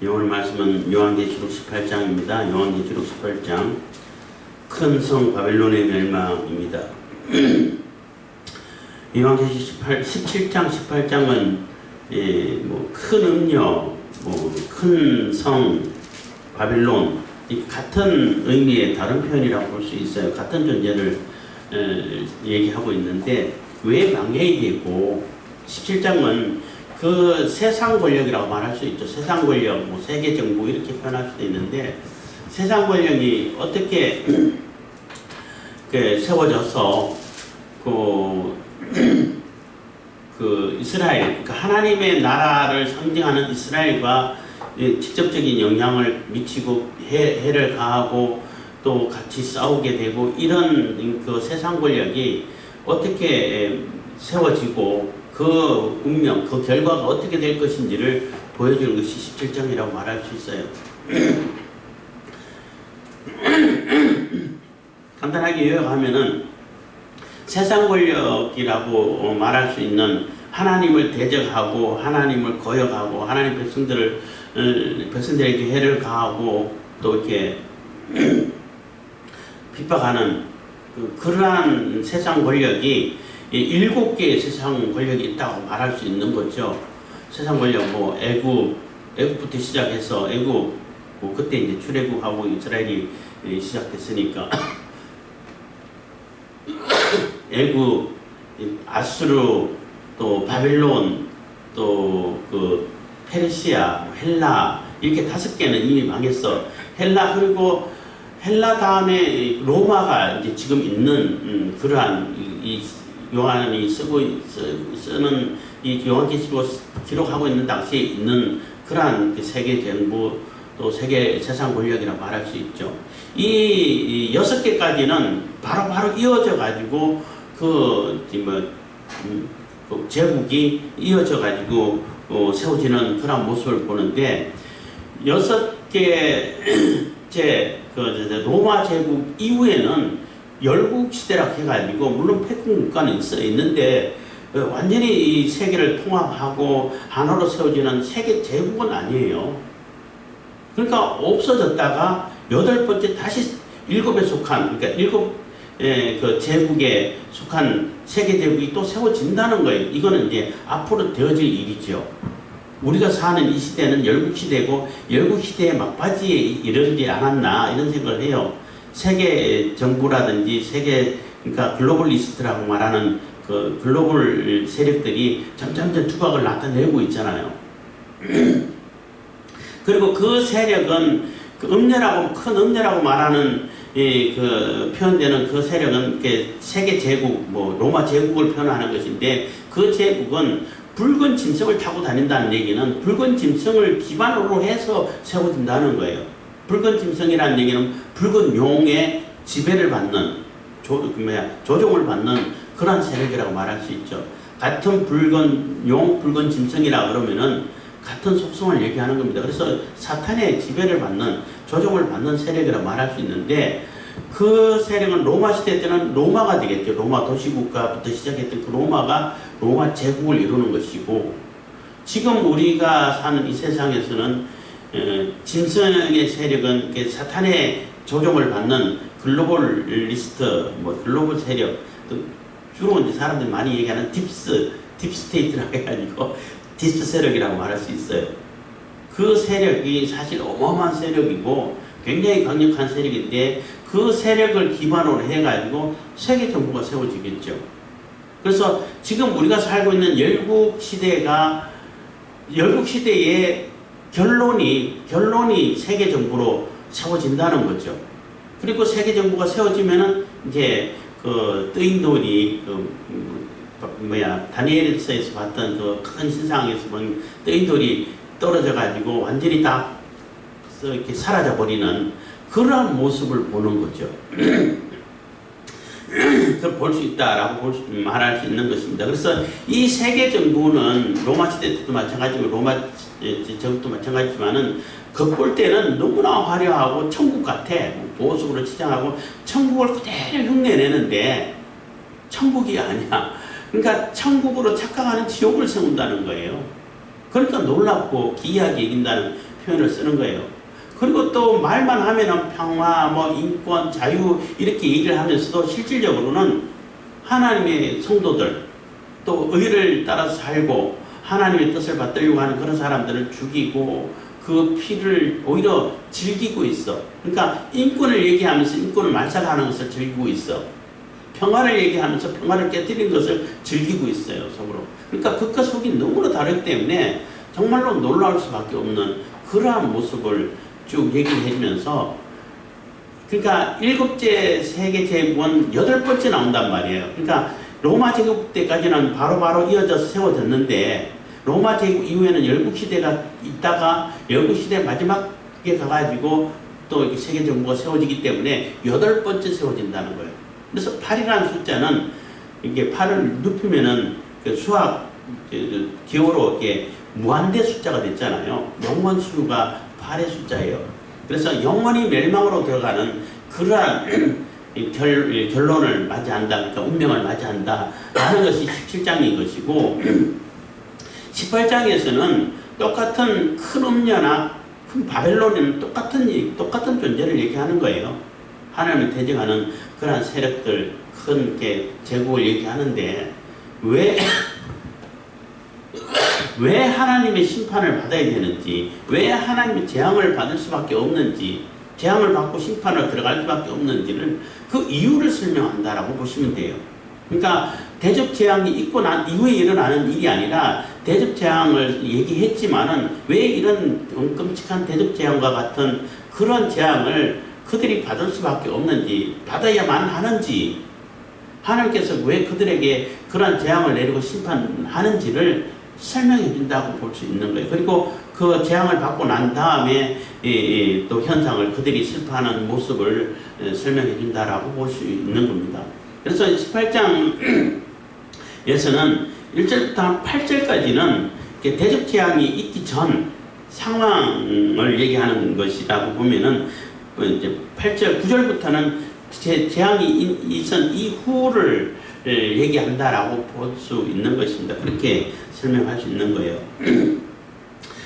오늘 말씀은 요한계시록 18장입니다. 요한계시록 18장 큰 성 바벨론의 멸망입니다. 요한계시록 17장, 18장은 큰 음녀, 큰 성 바벨론 같은 의미의 다른 표현이라고 볼 수 있어요. 같은 존재를 얘기하고 있는데 왜 망해야 되고 17장은 그 세상 권력이라고 말할 수 있죠. 세상 권력, 세계 정부 이렇게 표현할 수도 있는데 세상 권력이 어떻게 세워져서 그 이스라엘, 그러니까 하나님의 나라를 상징하는 이스라엘과 직접적인 영향을 미치고 해를 가하고 또 같이 싸우게 되고 이런 그 세상 권력이 어떻게 세워지고 그 운명, 그 결과가 어떻게 될 것인지를 보여주는 것이 17장이라고 말할 수 있어요. 간단하게 요약하면은 세상 권력이라고 말할 수 있는 하나님을 대적하고 하나님을 거역하고 하나님 백성들에게 해를 가하고 또 이렇게 핍박하는 그러한 세상 권력이 7개의 세상 권력이 있다고 말할 수 있는 거죠. 세상 권력, 애국부터 시작해서 애국, 그때 이제 출애굽하고 이스라엘이 시작됐으니까 애국, 아수르, 또 바벨론, 또 그 페르시아, 헬라 이렇게 5개는 이미 망했어. 그리고 헬라 다음에 로마가 이제 지금 있는 그러한 요한이 쓰는 이 요한계시록 기록하고 있는 당시에 있는 그러한 세계 정부 또 세상 권력이라고 말할 수 있죠. 이 6개까지는 바로 이어져 가지고 그 제국이 이어져 가지고 세워지는 그런 모습을 보는데 6개 로마 제국 이후에는 열국시대라고 해가지고 물론 패권 국가는 있는데 완전히 이 세계를 통합하고 하나로 세워지는 세계 제국은 아니에요. 그러니까 없어졌다가 8번째 다시 7에 속한, 그러니까 7 제국에 속한 세계 제국이 또 세워진다는 거예요. 이거는 이제 앞으로 되어질 일이죠. 우리가 사는 이 시대는 열국시대고 열국시대의 막바지에 이르지 않았나 이런 생각을 해요. 세계 정부라든지 그러니까 글로벌리스트라고 말하는 그 글로벌 세력들이 점점 두각을 나타내고 있잖아요. 그리고 그 세력은 큰 음녀라고 말하는 그 표현되는 그 세력은 세계 제국, 로마 제국을 표현하는 것인데 그 제국은 붉은 짐승을 타고 다닌다는 얘기는 붉은 짐승을 기반으로 해서 세워진다는 거예요. 붉은 짐승이라는 얘기는 붉은 용의 지배를 받는 조종을 받는 그런 세력이라고 말할 수 있죠. 같은 붉은 용, 붉은 짐승이라 그러면은 같은 속성을 얘기하는 겁니다. 그래서 사탄의 지배를 받는 조종을 받는 세력이라고 말할 수 있는데 그 세력은 로마 시대 때는 로마가 되겠죠. 로마 도시국가부터 시작했던 그 로마가 로마 제국을 이루는 것이고 지금 우리가 사는 이 세상에서는 짐승의 세력은 사탄의 조종을 받는 글로벌리스트, 글로벌 세력, 주로 이제 사람들이 많이 얘기하는 딥스테이트라고 해가지고 디스 세력이라고 말할 수 있어요. 그 세력이 사실 어마어마한 세력이고 굉장히 강력한 세력인데 그 세력을 기반으로 해가지고 세계 정부가 세워지겠죠. 그래서 지금 우리가 살고 있는 열국시대의 결론이 세계 정부로 세워진다는 거죠. 그리고 세계 정부가 세워지면은 이제 그 뜨인돌이 다니엘서에서 봤던 그 큰 신상에서 본 뜨인돌이 떨어져 가지고 완전히 다 이렇게 사라져 버리는 그런 모습을 보는 거죠. 그걸 볼 수 있다라고 말할 수 있는 것입니다. 그래서 이 세계 정부는 로마 시대 때도 마찬가지고 로마 제국도 마찬가지지만은 겉볼 때는 너무나 화려하고 천국 같아. 보석으로 치장하고 천국을 그대로 흉내내는데 천국이 아니야. 그러니까 천국으로 착각하는 지옥을 세운다는 거예요. 그러니까 놀랍고 기이하게 이긴다는 표현을 쓰는 거예요. 그리고 또 말만 하면은 평화, 뭐 인권, 자유 이렇게 얘기를 하면서도 실질적으로는 하나님의 성도들 또 의를 따라서 살고 하나님의 뜻을 받들려고 하는 그런 사람들을 죽이고 그 피를 오히려 즐기고 있어. 그러니까 인권을 얘기하면서 인권을 말살하는 것을 즐기고 있어. 평화를 얘기하면서 평화를 깨뜨리는 것을 즐기고 있어요, 속으로. 그러니까 극과 속이 너무나 다르기 때문에 정말로 놀라울 수밖에 없는 그러한 모습을 쭉 얘기해 주면서, 그러니까 7째 세계 제국은 8번째 나온단 말이에요. 그러니까 로마 제국 때까지는 바로바로 이어져서 세워졌는데 로마 제국 이후에는 열국시대가 있다가 열국시대 마지막에 가가지고 또 이렇게 세계 정부가 세워지기 때문에 8번째 세워진다는 거예요. 그래서 8이라는 숫자는 이게 8을 눕히면은 그 수학 기호로 이렇게 무한대 숫자가 됐잖아요. 영원 수가 8의 숫자예요. 그래서 영원히 멸망으로 들어가는 그러한 결론을 맞이한다, 그러니까 운명을 맞이한다 라는 것이 17장인 것이고, 18장에서는 똑같은 큰 음녀나 큰 바벨론에는 똑같은 존재를 얘기하는 거예요. 하나님을 대적하는 그러한 세력들, 큰 제국을 얘기하는데 왜 하나님의 심판을 받아야 되는지, 왜 하나님의 재앙을 받을 수밖에 없는지, 재앙을 받고 심판을 들어갈 수밖에 없는지를 그 이유를 설명한다라고 보시면 돼요. 그러니까 대접 재앙이 있고 난 이후에 일어나는 일이 아니라 대접 재앙을 얘기했지만은 왜 이런 끔찍한 대접 재앙과 같은 그런 재앙을 그들이 받을 수밖에 없는지, 받아야만 하는지, 하나님께서 왜 그들에게 그런 재앙을 내리고 심판하는지를 설명해 준다고 볼 수 있는 거예요. 그리고 그 재앙을 받고 난 다음에 또 현상을, 그들이 슬퍼하는 모습을 설명해 준다라고 볼 수 있는 겁니다. 그래서 18장에서는 1절부터 8절까지는 대접 재앙이 있기 전 상황을 얘기하는 것이라고 보면은 이제 8절, 9절부터는 재앙이 있은 이후를 얘기한다라고 볼 수 있는 것입니다. 그렇게 설명할 수 있는 거예요.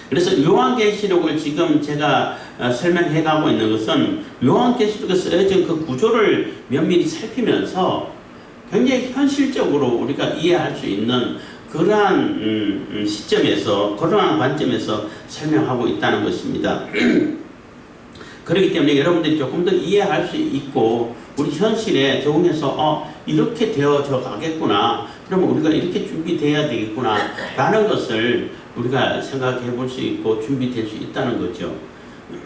그래서 요한계시록을 지금 제가 설명해 가고 있는 것은 요한계시록에 쓰여진 그 구조를 면밀히 살피면서 굉장히 현실적으로 우리가 이해할 수 있는 그러한 시점에서, 그러한 관점에서 설명하고 있다는 것입니다. 그렇기 때문에 여러분들이 조금 더 이해할 수 있고 우리 현실에 적응해서 이렇게 되어져 가겠구나, 그러면 우리가 이렇게 준비돼야 되겠구나 라는 것을 우리가 생각해 볼 수 있고 준비될 수 있다는 거죠.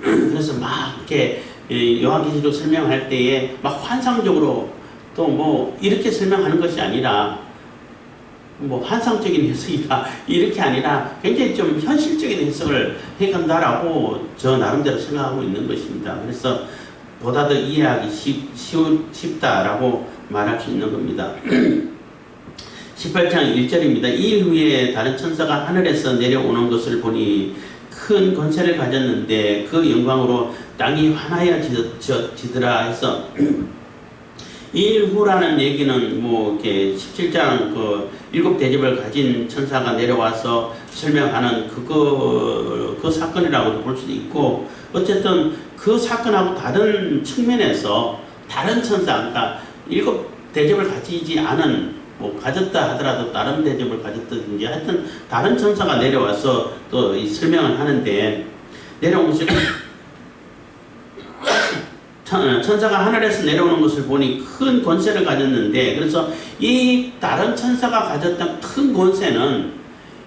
그래서 막 이렇게 요한계시록 설명할 때에 막 환상적으로 또 뭐 이렇게 설명하는 것이 아니라 뭐 환상적인 해석이다 이렇게 아니라 굉장히 좀 현실적인 해석을 해간다라고 저 나름대로 생각하고 있는 것입니다. 그래서 보다 더 이해하기 쉽다라고 말할 수 있는 겁니다. 18장 1절입니다. 이일 후에 다른 천사가 하늘에서 내려오는 것을 보니 큰 권세를 가졌는데 그 영광으로 땅이 환하여지더라 해서 이일 후라는 얘기는 뭐 이렇게 17장 그 7대접을 가진 천사가 내려와서 설명하는 그 사건이라고도 볼 수도 있고, 어쨌든 그 사건하고 다른 측면에서 다른 천사, 그러니까 7대접을 가지지 않은, 뭐 가졌다 하더라도 다른 대접을 가졌든지 하여튼 다른 천사가 내려와서 또 이 설명을 하는데, 내려온 것을 천사가 하늘에서 내려오는 것을 보니 큰 권세를 가졌는데, 그래서 이 다른 천사가 가졌던 큰 권세는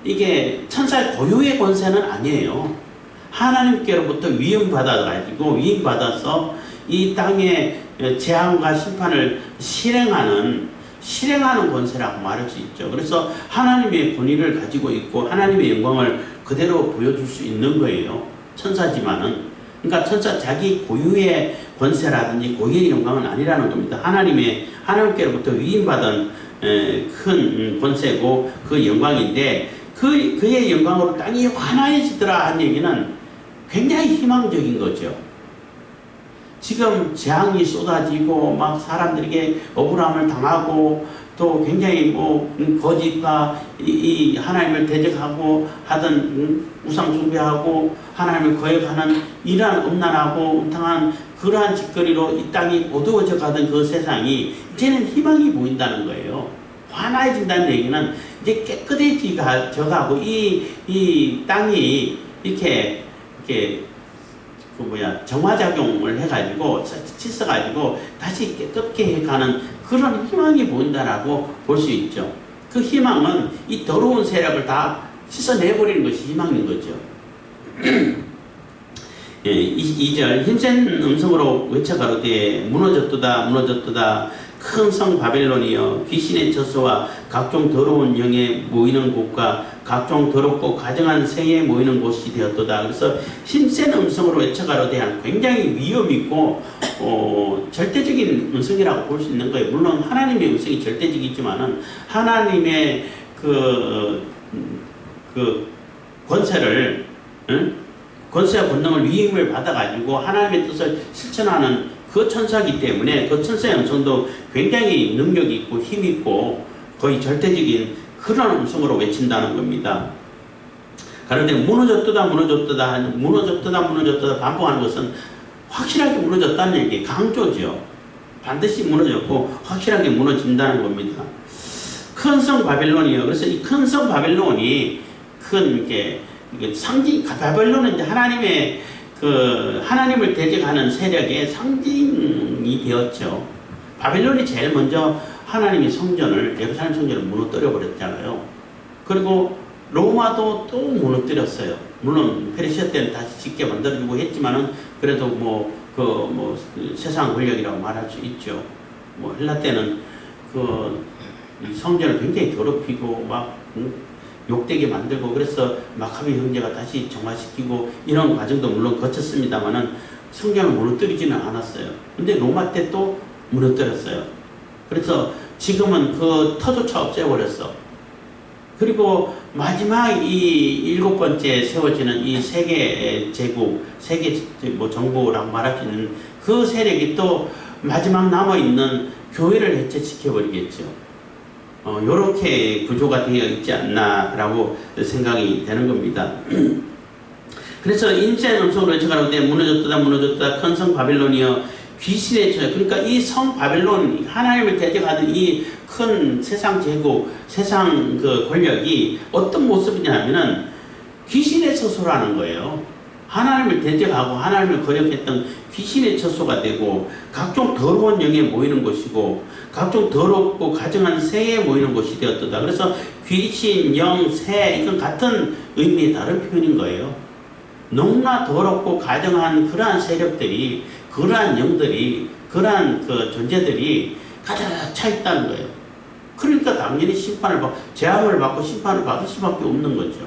이게 천사의 고유의 권세는 아니에요. 하나님께로부터 위임받아서 이 땅에 재앙과 심판을 실행하는 권세라고 말할 수 있죠. 그래서 하나님의 권위를 가지고 있고 하나님의 영광을 그대로 보여줄 수 있는 거예요. 천사지만은. 그러니까 천사 자기 고유의 권세라든지 고유의 영광은 아니라는 겁니다. 하나님께로부터 위임받은 큰 권세고 그 영광인데, 그의 영광으로 땅이 환하여지더라 한 얘기는 굉장히 희망적인 거죠. 지금 재앙이 쏟아지고 막 사람들에게 억울함을 당하고 또 굉장히 뭐 거짓과 이 하나님을 대적하고 하던 우상 숭배하고 하나님을 거역하는 이러한 음란하고 음탕한 그러한 짓거리로 이 땅이 어두워져 가던 그 세상이 이제는 희망이 보인다는 거예요. 환해진다는 얘기는 이제 깨끗해져가고 이 땅이 이렇게 정화작용을 해가지고 씻어가지고 다시 깨끗게 가는 그런 희망이 보인다라고 볼 수 있죠. 그 희망은 이 더러운 세력을 다 씻어내버리는 것이 희망인 거죠. 2절 힘센 음성으로 외쳐가로되 무너졌도다 무너졌도다 큰 성 바벨론이여 귀신의 처소와 각종 더러운 영에 모이는 곳과 각종 더럽고 가증한 새에 모이는 곳이 되었도다. 그래서 힘센 음성으로 외쳐가로되 굉장히 위험있고 절대적인 음성이라고 볼 수 있는 거예요. 물론 하나님의 음성이 절대적이지만은 하나님의 그 권세를 권세와 권능을 위임을 받아가지고 하나님의 뜻을 실천하는 그 천사이기 때문에 그 천사의 음성도 굉장히 능력이 있고 힘이 있고 거의 절대적인 그런 음성으로 외친다는 겁니다. 그런데 무너졌도다 무너졌도다 무너졌도다 무너졌도다 반복하는 것은 확실하게 무너졌다는 얘기, 강조죠. 반드시 무너졌고 확실하게 무너진다는 겁니다. 큰 성 바벨론이요. 그래서 이 큰 성 바벨론이 큰 상징, 바벨론은 이제 하나님을 대적하는 세력의 상징이 되었죠. 바벨론이 제일 먼저 하나님의 성전을, 예루살렘 성전을 무너뜨려 버렸잖아요. 그리고 로마도 또 무너뜨렸어요. 물론 페르시아 때는 다시 짓게 만들어주고 했지만은 그래도 세상 권력이라고 말할 수 있죠. 헬라 때는 성전을 굉장히 더럽히고 욕되게 만들고 그래서 마카비 형제가 다시 정화시키고 이런 과정도 물론 거쳤습니다만은 성전을 무너뜨리지는 않았어요. 근데 로마 때 또 무너뜨렸어요. 그래서 지금은 그 터조차 없애버렸어. 그리고 마지막 이 7번째 세워지는 이 세계 제국, 세계 정부라고 말할 수 있는 그 세력이 또 마지막 남아있는 교회를 해체시켜버리겠죠. 요렇게 구조가 되어 있지 않나라고 생각이 되는 겁니다. 그래서 인센 음성으로 외쳐가는데 무너졌다 무너졌다 큰 성 바벨론이여 귀신의 처소. 그러니까 이 성 바벨론, 하나님을 대적하던 이 큰 세상 제국, 세상 권력이 어떤 모습이냐면은 귀신의 처소라는 거예요. 하나님을 대적하고 하나님을 거역했던 귀신의 처소가 되고 각종 더러운 영에 모이는 것이고 각종 더럽고 가증한 새에 모이는 것이 되었다. 그래서 귀신, 영, 새 이건 같은 의미의 다른 표현인 거예요. 너무나 더럽고 가증한 그러한 세력들이, 그러한 영들이, 그러한 존재들이 가득 차 있다는 거예요. 그러니까 당연히 재앙을 받고 심판을 받을 수밖에 없는 거죠.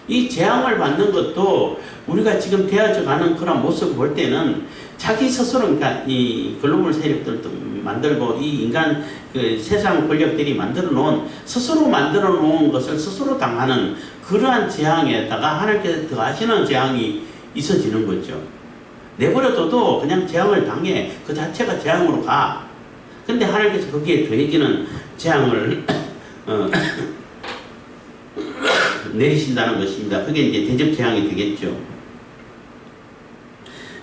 이 재앙을 받는 것도 우리가 지금 되어져 가는 그런 모습을 볼 때는 자기 스스로, 그러니까 이 글로벌 세력들도 만들고 이 인간 세상 권력들이 스스로 만들어 놓은 것을 스스로 당하는 그러한 재앙에다가 하나님께서 더하시는 재앙이 있어지는 거죠. 내버려둬도 그냥 재앙을 당해. 그 자체가 재앙으로 가. 근데 하나님께서 거기에 더해지는 재앙을 내리신다는 것입니다. 그게 이제 대접 재앙이 되겠죠.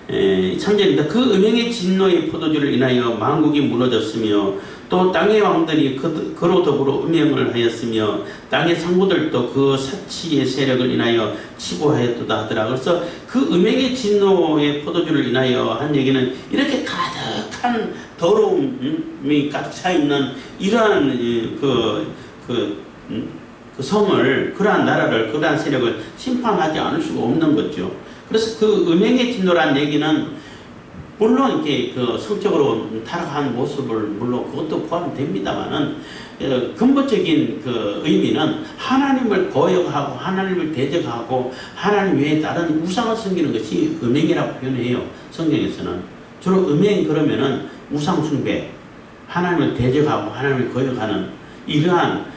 3절입니다. 그 음행의 진노의 포도주를 인하여 만국이 무너졌으며 또 땅의 왕들이 그로 더불어 음행을 하였으며 땅의 상부들도 그 사치의 세력을 인하여 치부하였도다 하더라. 그래서 그 음행의 진노의 포도주를 인하여 한 얘기는 이렇게 가득한 더러움이 가득 차 있는 이러한 그 성을, 그러한 나라를, 그러한 세력을 심판하지 않을 수가 없는 거죠. 그래서 그 음행의 진노란 얘기는 물론 이렇게 성적으로 타락한 모습을 물론 그것도 포함됩니다만은 근본적인 의미는 하나님을 거역하고 하나님을 대적하고 하나님 외에 다른 우상을 섬기는 것이 음행이라고 표현해요. 성경에서는 주로 음행 그러면은 우상 숭배, 하나님을 대적하고 하나님을 거역하는 이러한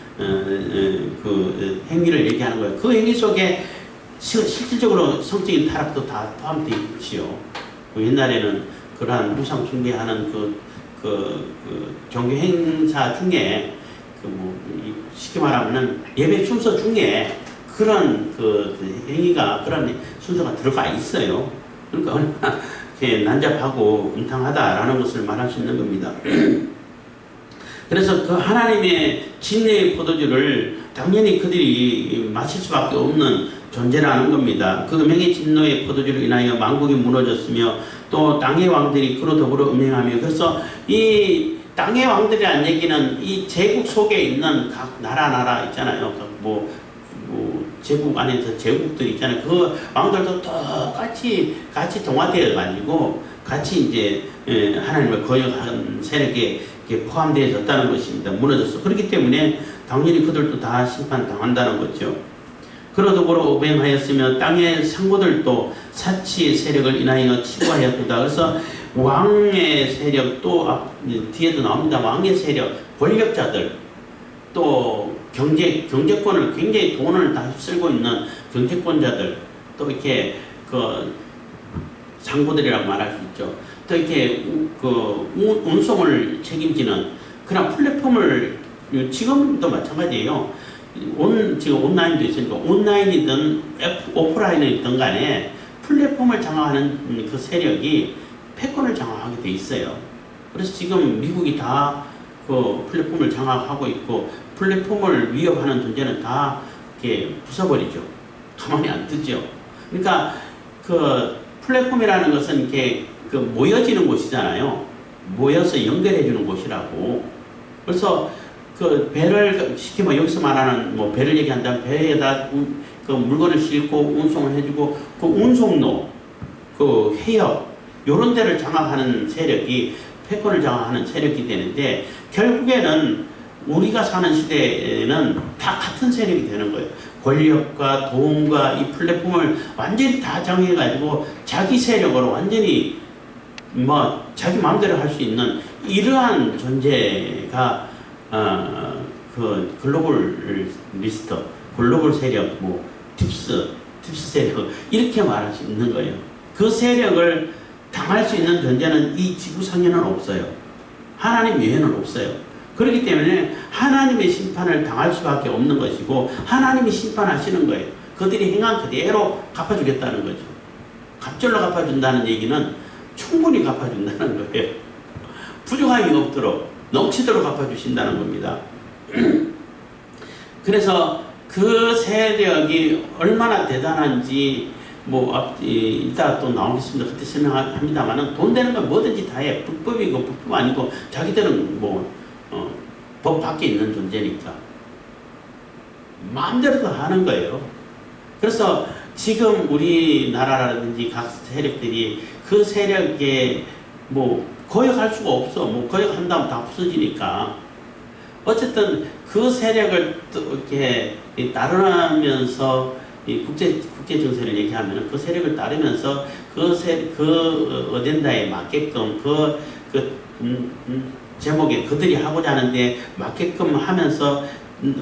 행위를 얘기하는 거예요. 그 행위 속에 실질적으로 성적인 타락도 다 포함되어 있지요. 옛날에는 그러한 우상 숭배하는 그 종교 행사 중에 쉽게 말하면은 예배 순서 중에 그런 행위가 그런 순서가 들어가 있어요. 그러니까 얼마나 난잡하고 음탕하다라는 것을 말할 수 있는 겁니다. 그래서 그 하나님의 진리의 포도주를 당연히 그들이 마실 수밖에 없는 존재라는 겁니다. 그 음행의 진노의 포도주로 인하여 만국이 무너졌으며 또 땅의 왕들이 그로 더불어 음행하며, 그래서 이 땅의 왕들이라는 얘기는 이 제국 속에 있는 각 나라 있잖아요. 제국 안에서 제국들 있잖아요. 그 왕들도 똑같이 같이 동화되어 가지고 같이 이제 하나님을 거역하는 세력에 포함되어졌다는 것입니다. 무너졌어. 그렇기 때문에 당연히 그들도 다 심판당한다는 거죠. 그러더불어 음행하였으며 땅의 상고들도 사치 세력을 인하여 치부하였도다. 그래서 왕의 세력, 또 뒤에도 나옵니다. 왕의 세력, 권력자들, 또 경제권을 굉장히 돈을 다 휩쓸고 있는 경제권자들, 또 이렇게 상고들이라고 말할 수 있죠. 또 이렇게 운송을 책임지는 그런 플랫폼을, 지금도 마찬가지예요. 지금 온라인도 있으니까 온라인이든 오프라인이든 간에 플랫폼을 장악하는 그 세력이 패권을 장악하게 돼 있어요. 그래서 지금 미국이 다 그 플랫폼을 장악하고 있고, 플랫폼을 위협하는 존재는 다 이렇게 부숴버리죠. 가만히 안 두죠. 그러니까 그 플랫폼이라는 것은 이렇게 모여지는 곳이잖아요. 모여서 연결해주는 곳이라고. 그래서 그 배를 쉽게 여기서 말하는 배를 얘기한다면 배에다 그 물건을 싣고 운송을 해주고, 그 운송로, 그 해역, 요런 데를 장악하는 세력이 패권을 장악하는 세력이 되는데, 결국에는 우리가 사는 시대에는 다 같은 세력이 되는 거예요. 권력과 돈과 이 플랫폼을 완전히 다 장악해가지고 자기 세력으로 완전히 자기 마음대로 할 수 있는 이러한 존재가 그 글로벌 리스트, 글로벌 세력, 딥스 세력, 이렇게 말할 수 있는 거예요. 그 세력을 당할 수 있는 존재는 이 지구상에는 없어요. 하나님 외에는 없어요. 그렇기 때문에 하나님의 심판을 당할 수밖에 없는 것이고, 하나님이 심판하시는 거예요. 그들이 행한 그대로 갚아주겠다는 거죠. 갑절로 갚아준다는 얘기는 충분히 갚아준다는 거예요. 부족함이 없도록 넘치도록 갚아주신다는 겁니다. 그래서 그 세력이 얼마나 대단한지 이따 또 나오겠습니다. 그때 설명합니다만은, 돈 되는 건 뭐든지 다 해. 불법이고 불법 아니고 자기들은 법 밖에 있는 존재니까 마음대로 다 하는 거예요. 그래서 지금 우리나라라든지 각 세력들이 그 세력에 거역할 수가 없어. 거역한다면 다 부서지니까. 어쨌든 그 세력을 또 이렇게 따르면서 이 국제 정세를 얘기하면 그 세력을 따르면서 그 어젠다에 맞게끔 제목에 그들이 하고자 하는데 맞게끔 하면서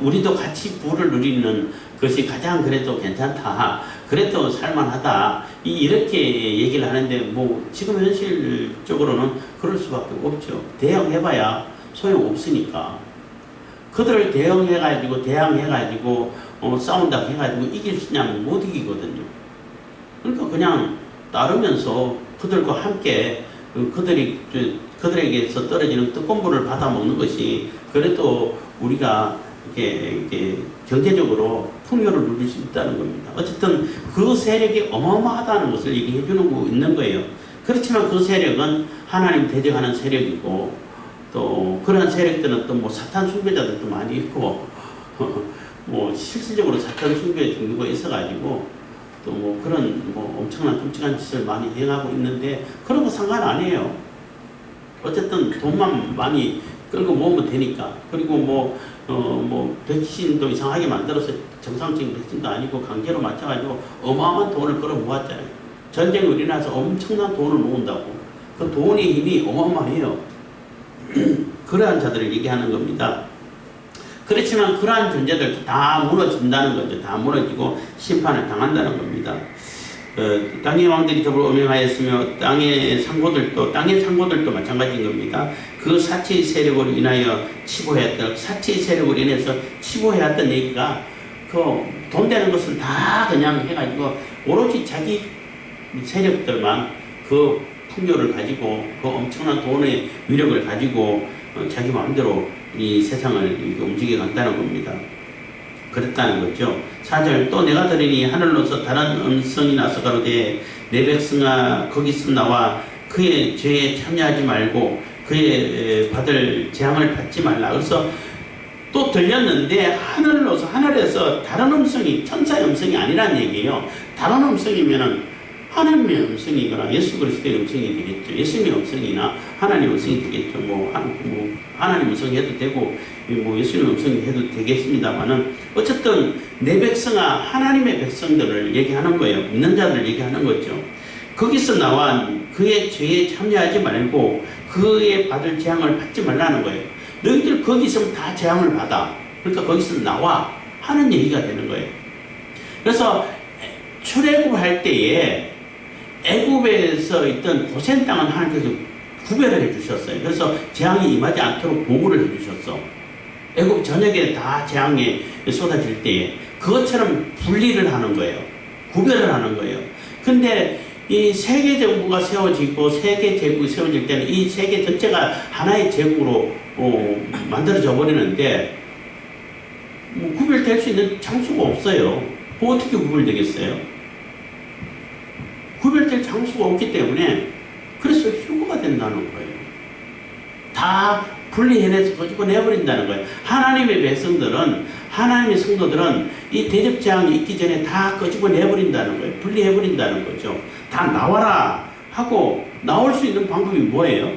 우리도 같이 부를 누리는 것이 가장 그래도 괜찮다. 그래도 살만하다. 이렇게 얘기를 하는데 지금 현실적으로는 그럴 수밖에 없죠. 대응해봐야 소용없으니까. 그들을 대항해가지고 싸운다고 해가지고 이길 수 있냐면 못 이기거든요. 그러니까 그냥 따르면서 그들과 함께 그들에게서 떨어지는 떡건부를 받아 먹는 것이 그래도 우리가 이렇게 경제적으로 풍요를 누릴 수 있다는 겁니다. 어쨌든 그 세력이 어마어마하다는 것을 얘기해 주는 있는 거예요. 그렇지만 그 세력은 하나님 대적하는 세력이고, 또 그런 세력들은 또 사탄 숭배자들도 많이 있고 실질적으로 사탄 숭배 종교가 있어가지고 또 그런 엄청난 끔찍한 짓을 많이 행하고 있는데, 그런 거 상관 안 해요. 어쨌든 돈만 많이 끌고 모으면 되니까. 그리고 백신도 이상하게 만들어서 정상적인 백신도 아니고 강제로 맞춰가지고 어마어마한 돈을 끌어 모았잖아요. 전쟁으로 일어나서 엄청난 돈을 모은다고. 그 돈의 힘이 어마어마해요. 그러한 자들을 얘기하는 겁니다. 그렇지만 그러한 존재들도 다 무너진다는 거죠. 다 무너지고 심판을 당한다는 겁니다. 땅의 왕들이 더불어 음행하였으며 땅의 상고들도 마찬가지인 겁니다. 그 사치의 세력으로 인하여 치부하였던, 사치의 세력으로 인해서 치부하였던 얘기가 그 돈 되는 것은 다 그냥 해가지고 오로지 자기 세력들만 그 풍요를 가지고 그 엄청난 돈의 위력을 가지고 자기 마음대로 이 세상을 움직여 간다는 겁니다. 그랬다는 거죠. 4절 또 내가 들으니 하늘로서 다른 음성이 나서 가로되 내 백성아 거기서 나와 그의 죄에 참여하지 말고 그의 받을 재앙을 받지 말라. 그래서 또 들렸는데 하늘에서 다른 음성이, 천사의 음성이 아니란 얘기예요. 다른 음성이면은 하나님의 음성이거나 예수 그리스도의 음성이 되겠죠. 예수님의 음성이나 하나님의 음성이 되겠죠. 하나님 음성이 해도 되고 예수님 음성이 해도 되겠습니다만은 어쨌든 내 백성아, 하나님의 백성들을 얘기하는 거예요. 믿는 자들을 얘기하는 거죠. 거기서 나와 그의 죄에 참여하지 말고 그의 받을 재앙을 받지 말라는 거예요. 너희들 거기 있으면 다 재앙을 받아. 그러니까 거기서 나와 하는 얘기가 되는 거예요. 그래서 출애굽 할 때에 애굽에서 있던 고센 땅은 하나님께서 구별을 해주셨어요. 그래서 재앙이 임하지 않도록 보호를 해주셨어. 애굽 전역에 다 재앙이 쏟아질 때에 그것처럼 분리를 하는 거예요. 구별을 하는 거예요. 근데 이 세계 정부가 세워지고 세계 제국이 세워질 때는 이 세계 전체가 하나의 제국으로 만들어져 버리는데 구별될 수 있는 장소가 없어요. 어떻게 구별되겠어요? 구별될 장소가 없기 때문에 그래서 휴거가 된다는 거예요. 다 분리해내서 가지고 내버린다는 거예요. 하나님의 백성들은, 하나님의 성도들은 이 대접재앙이 있기 전에 다 끄집어 내버린다는 거예요. 분리해버린다는 거죠. 다 나와라 하고 나올 수 있는 방법이 뭐예요?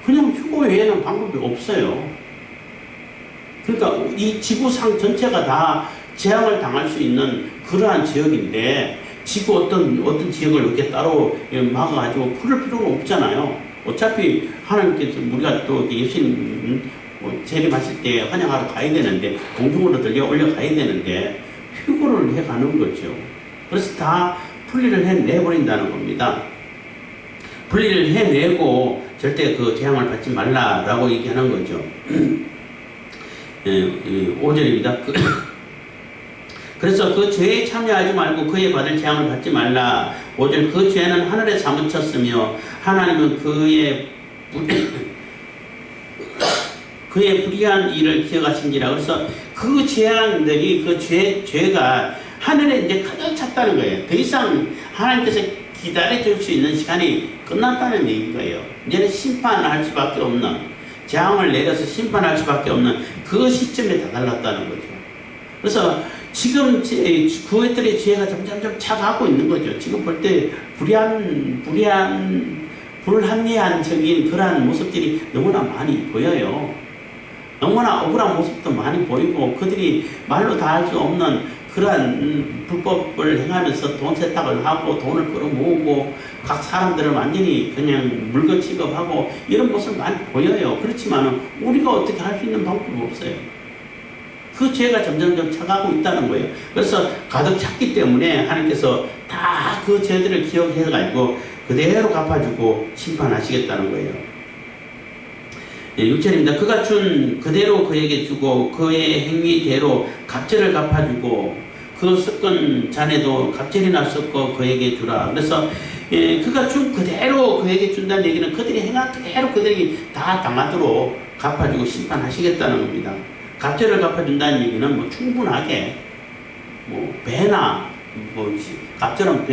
그냥 휴거 외에는 방법이 없어요. 그러니까 이 지구상 전체가 다 재앙을 당할 수 있는 그러한 지역인데 지구 어떤 지역을 이렇게 따로 막아가지고 그럴 필요는 없잖아요. 어차피 하나님께서 우리가 또 예수님 재림하실 때 환영하러 가야 되는데 공중으로 들려 올려가야 되는데 휴거를 해가는 거죠. 그래서 다 분리를 해내버린다는 겁니다. 분리를 해내고 절대 그 재앙을 받지 말라라고 얘기하는 거죠. 5절입니다. 그래서 그 죄에 참여하지 말고 그에 받을 재앙을 받지 말라. 5절 그 죄는 하늘에 사무쳤으며 하나님은 그의 불의한 일을 기억하신지라. 그래서 그 재앙들이 그 죄가 하늘에 이제 가득 찼다는 거예요. 더 이상 하나님께서 기다려줄 수 있는 시간이 끝났다는 얘기인 거예요. 이제는 심판할 수밖에 없는, 재앙을 내려서 심판할 수밖에 없는 그 시점에 다달랐다는 거죠. 그래서 지금 그것들의 죄가 점점 차가고 있는 거죠. 지금 볼 때 불합리한적인 그러한 모습들이 너무나 많이 보여요. 너무나 억울한 모습도 많이 보이고 그들이 말로 다 할 수 없는 그러한 불법을 행하면서 돈 세탁을 하고 돈을 끌어모으고 각 사람들을 완전히 그냥 물건 취급하고 이런 모습을 많이 보여요. 그렇지만 우리가 어떻게 할 수 있는 방법이 없어요. 그 죄가 점점 차가고 있다는 거예요. 그래서 가득 찼기 때문에 하나님께서 다 그 죄들을 기억해가지고 그대로 갚아주고 심판하시겠다는 거예요. 6절입니다. 그가 준 그대로 그에게 주고 그의 행위대로 갑절을 갚아주고 그 섞은 잔에도 갑절이나 섞어 그에게 주라. 그래서 그가 준 그대로 그에게 준다는 얘기는 그들이 행한 그대로 그들이 다 당하도록 갚아주고 심판하시겠다는 겁니다. 갑절을 갚아준다는 얘기는 뭐 충분하게 배나 갑절은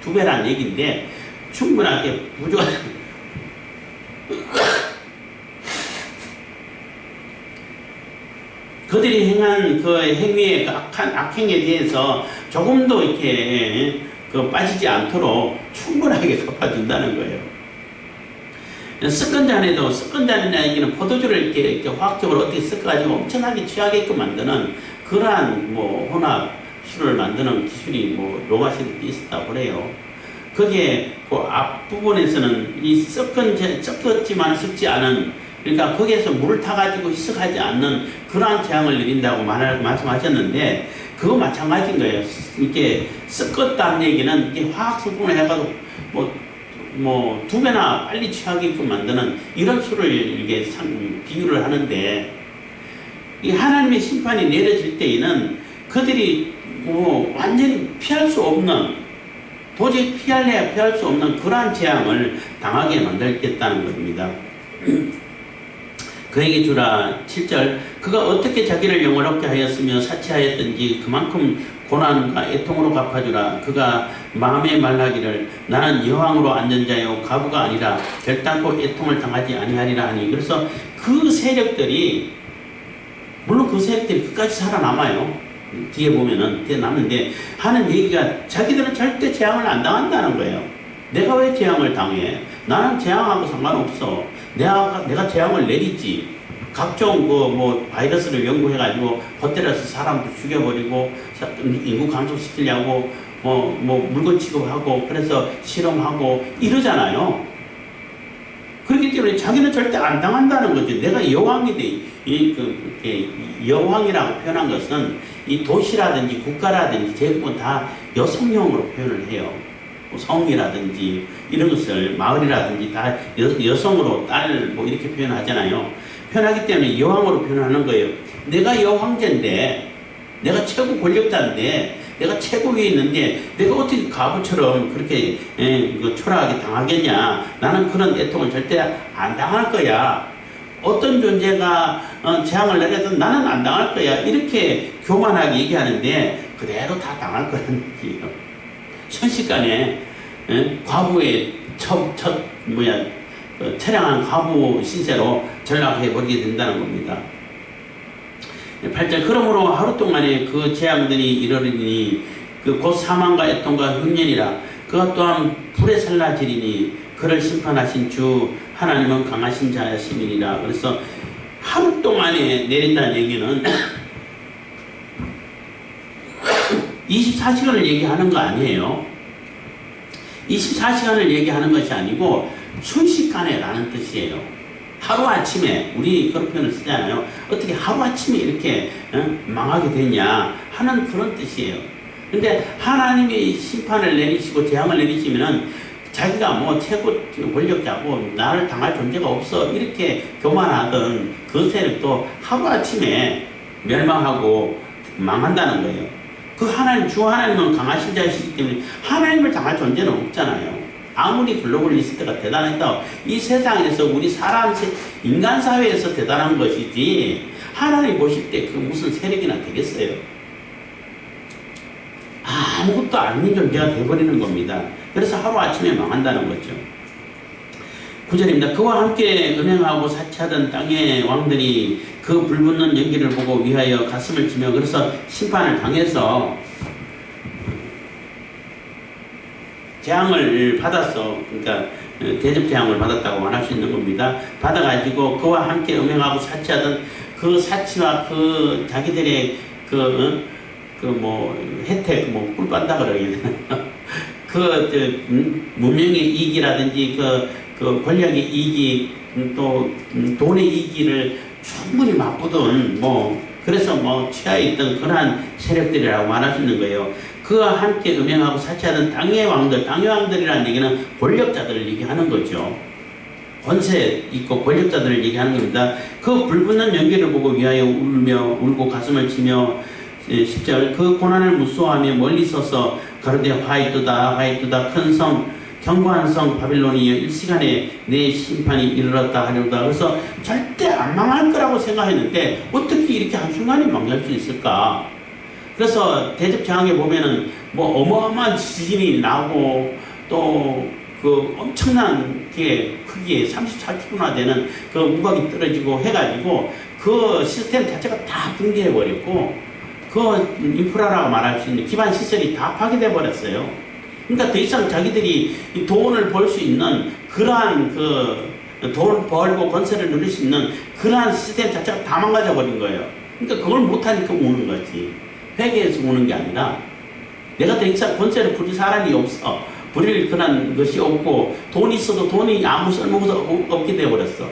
2배라는 얘기인데 충분하게 부족한 그들이 행한 그 행위의 그 악행에 대해서 조금도 이렇게 빠지지 않도록 충분하게 갚아준다는 거예요. 섞은 잔이라는 얘기는 포도주를 이렇게 화학적으로 어떻게 섞어가지고 엄청나게 취하게끔 만드는 그러한 혼합 술을 만드는 기술이 로마 시대에 있었다고 그래요. 거기에 그 앞부분에서는 이 섞었지만 섞지 않은, 그러니까 거기에서 물을 타가지고 희석하지 않는 그러한 재앙을 내린다고 말씀하셨는데 그거 마찬가지인 거예요. 이렇게 섞었다는 얘기는 이게 화학 성분을 해가지고 뭐 2배나 빨리 취하게끔 만드는 이런 수를 이게 비유를 하는데, 이 하나님의 심판이 내려질 때에는 그들이 뭐 완전히 피할 수 없는, 도저히 피할래야 피할 수 없는 그러한 재앙을 당하게 만들겠다는 겁니다. 그에게 주라. 7절, 그가 어떻게 자기를 영원롭게 하였으며 사치하였든지 그만큼 고난과 애통으로 갚아주라. 그가 마음에 말하기를 나는 여왕으로 앉은 자요 가부가 아니라 결단코 애통을 당하지 아니하리라 하니. 그래서 그 세력들이, 물론 그 세력들이 끝까지 살아남아요. 뒤에 보면은 뒤에 남는데 하는 얘기가 자기들은 절대 재앙을 안 당한다는 거예요. 내가 왜 재앙을 당해? 나는 재앙하고 상관없어. 내가 재앙을 내리지. 각종 뭐 바이러스를 연구해가지고 호텔에서 사람도 죽여버리고 인구 감소시키려고 뭐 물건 취급하고 그래서 실험하고 이러잖아요. 그렇기 때문에 자기는 절대 안 당한다는 거죠. 내가 여왕이 돼. 여왕이라고 표현한 것은 이 도시라든지 국가라든지 제국은 다 여성용으로 표현을 해요. 성이라든지 이런 것을, 마을이라든지 다 여성으로 딸 뭐 이렇게 표현하잖아요. 표현하기 때문에 여왕으로 표현하는 거예요. 내가 여왕제인데, 내가 최고 권력자인데, 내가 최고 위에 있는데 내가 어떻게 가부처럼 그렇게 초라하게 당하겠냐. 나는 그런 애통을 절대 안 당할 거야. 어떤 존재가 재앙을 내려도 나는 안 당할 거야. 이렇게 교만하게 얘기하는데 그대로 다 당할 거라는 얘기예요. 순식간에 과부의 처량한 과부 신세로 전락해버리게 된다는 겁니다. 8절, 그러므로 하루 동안에 그 재앙들이 이르리니 곧 사망과 애통과 흉년이라. 그가 또한 불에 살라지리니 그를 심판하신 주 하나님은 강하신 자심이니라. 그래서 하루 동안에 내린다는 얘기는 24시간을 얘기하는 거 아니에요. 24시간을 얘기하는 것이 아니고 순식간에 라는 뜻이에요. 하루아침에, 우리 그런 표현을 쓰잖아요. 어떻게 하루아침에 이렇게 망하게 됐냐 하는 그런 뜻이에요. 근데 하나님이 심판을 내리시고 재앙을 내리시면은 자기가 뭐 최고 권력자고 나를 당할 존재가 없어 이렇게 교만하던 그 세력도 하루아침에 멸망하고 망한다는 거예요. 그 하나님, 주 하나님은 강하신 자이시기 때문에 하나님을 당할 존재는 없잖아요. 아무리 글로벌리스트가 대단했다고 이 세상에서 우리 인간 사회에서 대단한 것이지 하나님 보실 때 그 무슨 세력이나 되겠어요. 아무것도 아닌 존재가 되어버리는 겁니다. 그래서 하루아침에 망한다는 거죠. 9절입니다. 그와 함께 은행하고 사치하던 땅의 왕들이 그 불붙는 연기를 보고 위하여 가슴을 치며, 그래서 심판을 당해서 재앙을 받았어. 그러니까 대접 재앙을 받았다고 말할 수 있는 겁니다. 받아가지고 그와 함께 음행하고 사치하던 그 사치와 그 자기들의 혜택, 꿀 빤다 그러게 되나. 문명의 이익이라든지 그 권력의 이익이 또 돈의 이익을 충분히 맛보던 그래서 취하에 있던 그러한 세력들이라고 말할 수 있는 거예요. 그와 함께 음행하고 사치하던 땅의 왕들이라는 얘기는 권력자들을 얘기하는 거죠. 권세 있고 권력자들을 얘기하는 겁니다. 그 불붙는 연기를 보고 위하여 울고 가슴을 치며 10절, 그 고난을 무서워하며 멀리 서서 가로되 화이트다 큰 성, 견고한 성 바빌론이여, 일시간에 내 심판이 이르렀다 하려다. 그래서 절대 안 망할 거라고 생각했는데 어떻게 이렇게 한순간에 망할 수 있을까. 그래서 대접 재앙에 보면은 어마어마한 지진이 나고 또 그 엄청난 크기에 34km나 되는 그 우박이 떨어지고 해가지고 그 시스템 자체가 다 붕괴해 버렸고 그 인프라라고 말할 수 있는 기반 시설이 다 파괴돼 버렸어요. 그러니까 더 이상 자기들이 돈을 벌 수 있는 그러한 돈 벌고 건설을 누릴 수 있는 그러한 시스템 자체가 다 망가져 버린 거예요. 그러니까 그걸 못하니까 우는 거지. 회개해서 우는 게 아니라 내가 더 이상 건설을 부릴 사람이 없어. 부릴 그런 것이 없고 돈이 있어도 돈이 아무 쓸모가 없게 되어버렸어.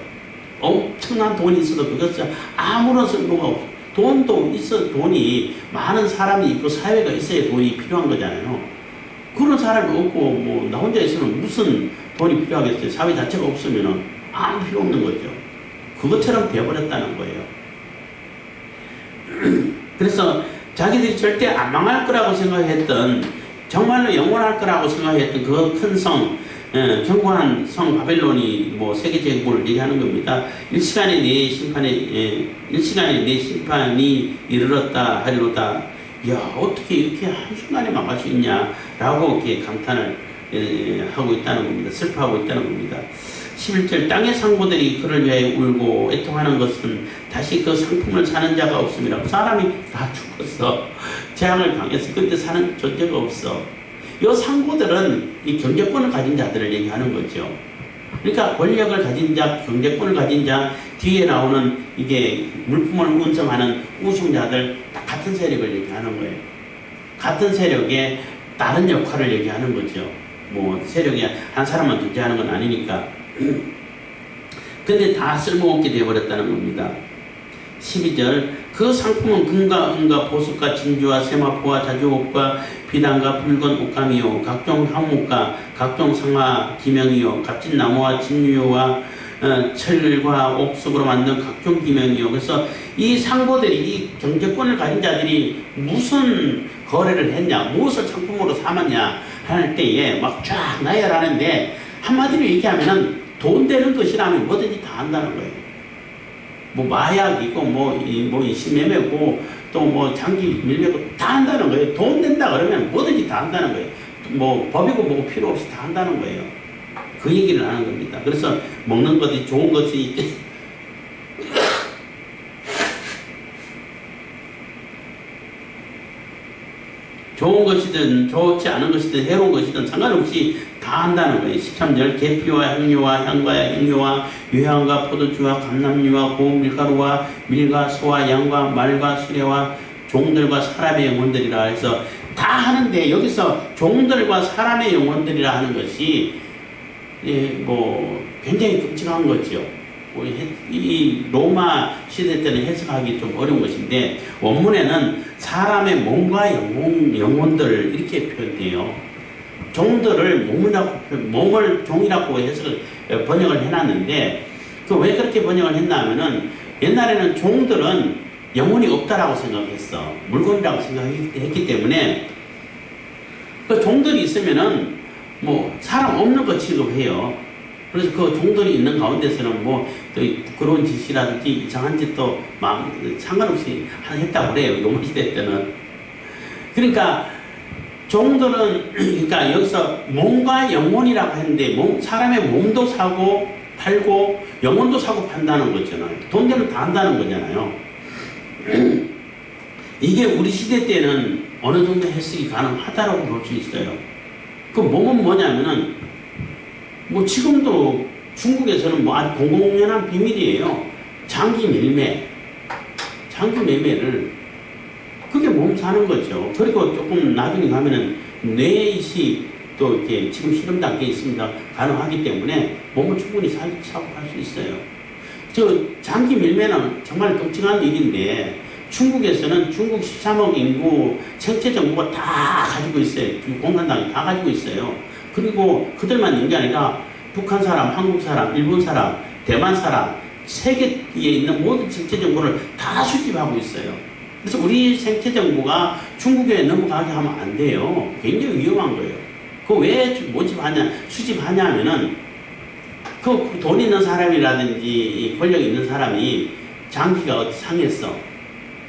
엄청난 돈이 있어도 그것은 아무런 쓸모가 없어. 돈도 있어, 돈이 많은 사람이 있고 사회가 있어야 돈이 필요한 거잖아요. 그런 사람이 없고 뭐 나 혼자 있으면 무슨 돈이 필요하겠어요. 사회 자체가 없으면 아무 필요 없는 거죠. 그것처럼 되어버렸다는 거예요. 그래서 자기들이 절대 안 망할 거라고 생각했던, 정말로 영원할 거라고 생각했던 그 큰 성, 견고한 성 바벨론이 뭐 세계 제국을 얘기하는 겁니다. 일시간에 내 심판이 이르렀다 하리로다. 야, 어떻게 이렇게 한순간에 망할 수 있냐라고 이렇게 감탄을 하고 있다는 겁니다. 슬퍼하고 있다는 겁니다. 11절 땅의 상고들이 그를 위하여 울고 애통하는 것은 다시 그 상품을 사는 자가 없음이라. 사람이 다 죽었어. 재앙을 당했어. 그때 사는 존재가 없어. 이 상고들은 이 경제권을 가진 자들을 얘기하는 거죠. 그러니까 권력을 가진 자, 경제권을 가진 자, 뒤에 나오는 이게 물품을 운송하는 우승자들 다 같은 세력을 얘기하는 거예요. 같은 세력의 다른 역할을 얘기하는 거죠. 뭐 세력이 한 사람만 존재하는 건 아니니까. 근데 다 쓸모없게 되어버렸다는 겁니다. 12절 그 상품은 금과 은과 보석과 진주와 세마포와 자주옷과 비단과 붉은 옷감이요 각종 항목과 각종 상화 기명이요 값진 나무와 진유와 철과 옥석으로 만든 각종 기명이요. 그래서 이 상고들이, 이 경제권을 가진 자들이 무슨 거래를 했냐, 무엇을 상품으로 삼았냐 할 때에 막 쫙 나열하는데, 한마디로 얘기하면은 돈 되는 것이라면 뭐든지 다 한다는 거예요. 뭐 마약이고 뭐 인신매매고 또 뭐 장기 밀매고 다 한다는 거예요. 돈 된다 그러면 뭐든지 다 한다는 거예요. 뭐 법이고 뭐고 필요 없이 다 한다는 거예요. 그 얘기를 하는 겁니다. 그래서 먹는 것이 좋은 것이 좋은 것이든 좋지 않은 것이든 해로운 것이든 상관없이 다 한다는 거예요. 13절 계피와 향료와 향과 향료와 유향과 포도주와 감람류와 고운 밀가루와 밀과 소와 양과 말과 수레와 종들과 사람의 영혼들이라 해서 다 하는데, 여기서 종들과 사람의 영혼들이라 하는 것이 뭐 굉장히 끔찍한 거죠. 이 로마 시대 때는 해석하기 좀 어려운 것인데, 원문에는 사람의 몸과 영혼들 이렇게 표현돼요. 종들을 몸을 종이라고 해석을 번역을 해놨는데, 왜 그렇게 번역을 했나 하면은, 옛날에는 종들은 영혼이 없다라고 생각했어. 물건이라고 생각했기 때문에, 그 종들이 있으면은 뭐 사람 없는 거 취급해요. 그래서 그 종들이 있는 가운데서는 뭐 또 부끄러운 짓이라든지 이상한 짓도 상관없이 했다고 그래요. 로마 시대 때는. 그러니까 종들은, 그러니까 여기서 몸과 영혼이라고 했는데, 사람의 몸도 사고 팔고 영혼도 사고 판다는 거잖아요. 돈 되면 다 한다는 거잖아요. 이게 우리 시대 때는 어느 정도 해석이 가능하다고 볼 수 있어요. 그 몸은 뭐냐면은, 뭐 지금도 중국에서는 뭐 아주 공공연한 비밀이에요. 장기 매매를, 그게 몸 사는 거죠. 그리고 조금 나중에 가면은 뇌이식 또 이렇게 지금 실험 단계에 있습니다. 가능하기 때문에 몸을 충분히 사고 팔 수 있어요. 저 장기 밀매는 정말 끔찍한 일인데, 중국에서는 중국 13억 인구 생체 정보가 다 가지고 있어요. 공산당이 다 가지고 있어요. 그리고 그들만 있는 게 아니라 북한 사람, 한국 사람, 일본 사람, 대만 사람, 세계에 있는 모든 생체 정보를 다 수집하고 있어요. 그래서 우리 생체 정보가 중국에 넘어가게 하면 안 돼요. 굉장히 위험한 거예요. 그거 왜 수집하냐 하면은, 그 돈 있는 사람이라든지 권력 있는 사람이 장기가 상했어.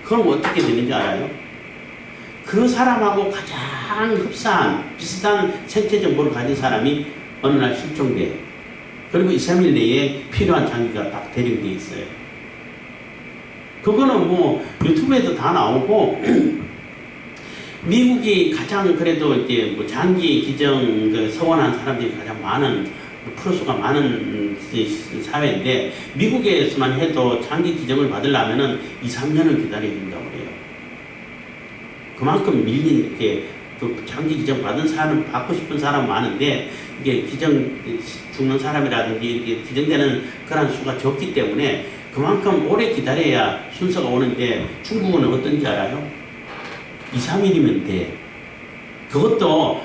그럼 어떻게 되는지 알아요? 그 사람하고 가장 흡사한 비슷한 생체 정보를 가진 사람이 어느 날 실종돼요. 그리고 2, 3일 내에 필요한 장기가 딱 대령돼 있어요. 그거는 뭐 유튜브에도 다 나오고, 미국이 가장 그래도 이제 뭐 장기 기증 서원한 사람들이 가장 많은, 프로수가 많은 사회인데, 미국에서만 해도 장기 기증을 받으려면은 2, 3년을 기다려야 된다고 그래요. 그만큼 밀린, 이렇게 그 장기 기증 받은 사람, 받고 싶은 사람 많은데, 이게 죽는 사람이라든지 이렇게 기증되는 그런 수가 적기 때문에, 그만큼 오래 기다려야 순서가 오는데 중국은 어떤지 알아요? 2, 3일이면 돼. 그것도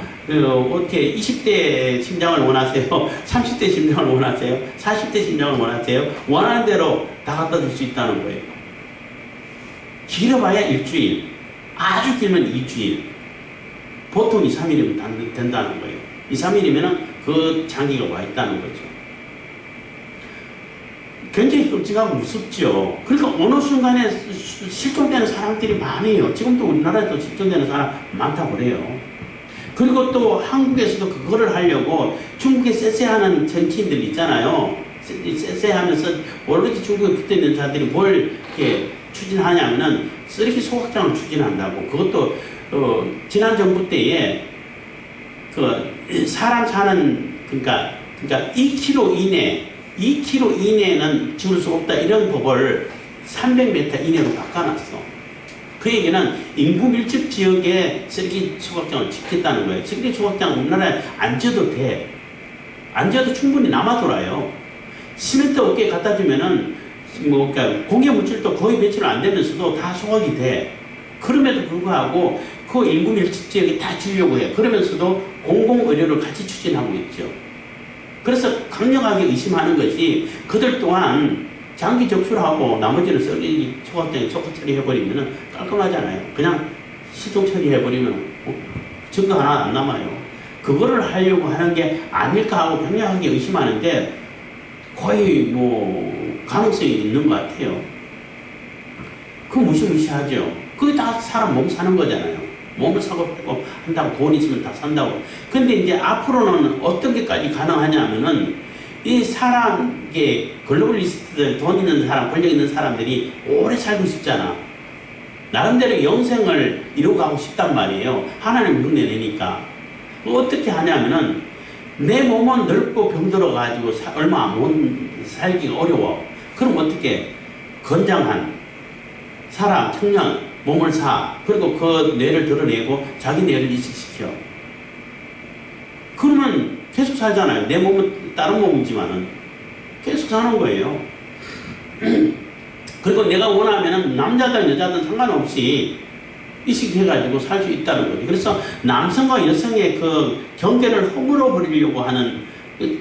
어떻게 20대 심장을 원하세요? 30대 심장을 원하세요? 40대 심장을 원하세요? 원하는 대로 다 갖다 줄 수 있다는 거예요. 길어봐야 일주일, 아주 길면 2주일, 보통 2, 3일이면 된다는 거예요. 2, 3일이면 그 장기가 와 있다는 거죠. 굉장히 끔찍하고 무섭죠. 그러니까 어느 순간에 실종되는 사람들이 많아요. 지금도 우리나라에도 실종되는 사람 많다고 그래요. 그리고 또 한국에서도 그거를 하려고 중국에 쎄쎄하는 정치인들 있잖아요. 쎄쎄하면서 오로지 중국에 붙어있는 자들이 뭘 이렇게 추진하냐면은 쓰레기 소각장을 추진한다고. 그것도 지난 정부 때에 그 사람 사는 그러니까 2km 이내는 지울 수 없다 이런 법을 300m 이내로 바꿔놨어. 그 얘기는 인구 밀집 지역에 쓰레기 소각장을 짓겠다는 거예요. 쓰레기 소각장 우리나라에 안 지어도 돼. 안 지어도 충분히 남아돌아요. 시멘트 어깨에 갖다 주면은 그러니까 공해 물질도 거의 배출 안 되면서도 다 소각이 돼. 그럼에도 불구하고 그 인구 밀집 지역에 다 지으려고 해. 그러면서도 공공 의료를 같이 추진하고 있죠. 그래서 강력하게 의심하는 것이 그들 또한 장기 적출하고 나머지는 쓰레기 소각장에 소각 처리해버리면 깔끔하잖아요. 그냥 시종 처리해버리면 증거 하나 안 남아요. 그거를 하려고 하는 게 아닐까 하고 강력하게 의심하는데 거의 가능성이 있는 것 같아요. 그거 무시무시하죠. 그게 다 사람 몸 사는 거잖아요. 몸을 사고 팔고 한다고 돈 있으면 다 산다고. 근데 이제 앞으로는 어떤 게까지 가능하냐면은 이 사람의 글로벌리스트들, 돈 있는 사람, 권력 있는 사람들이 오래 살고 싶잖아. 나름대로 영생을 이루어가고 싶단 말이에요. 하나님 흉내 내니까. 어떻게 하냐면은 내 몸은 넓고 병들어가지고 얼마 못 살기가 어려워. 그럼 어떻게 건장한 사람, 청년, 몸을 사. 그리고 그 뇌를 드러내고 자기 뇌를 이식시켜. 그러면 계속 살잖아요. 내 몸은 다른 몸이지만은 계속 사는 거예요. 그리고 내가 원하면은 남자든 여자든 상관없이 이식해가지고 살 수 있다는 거죠. 그래서 남성과 여성의 그 경계를 허물어 버리려고 하는,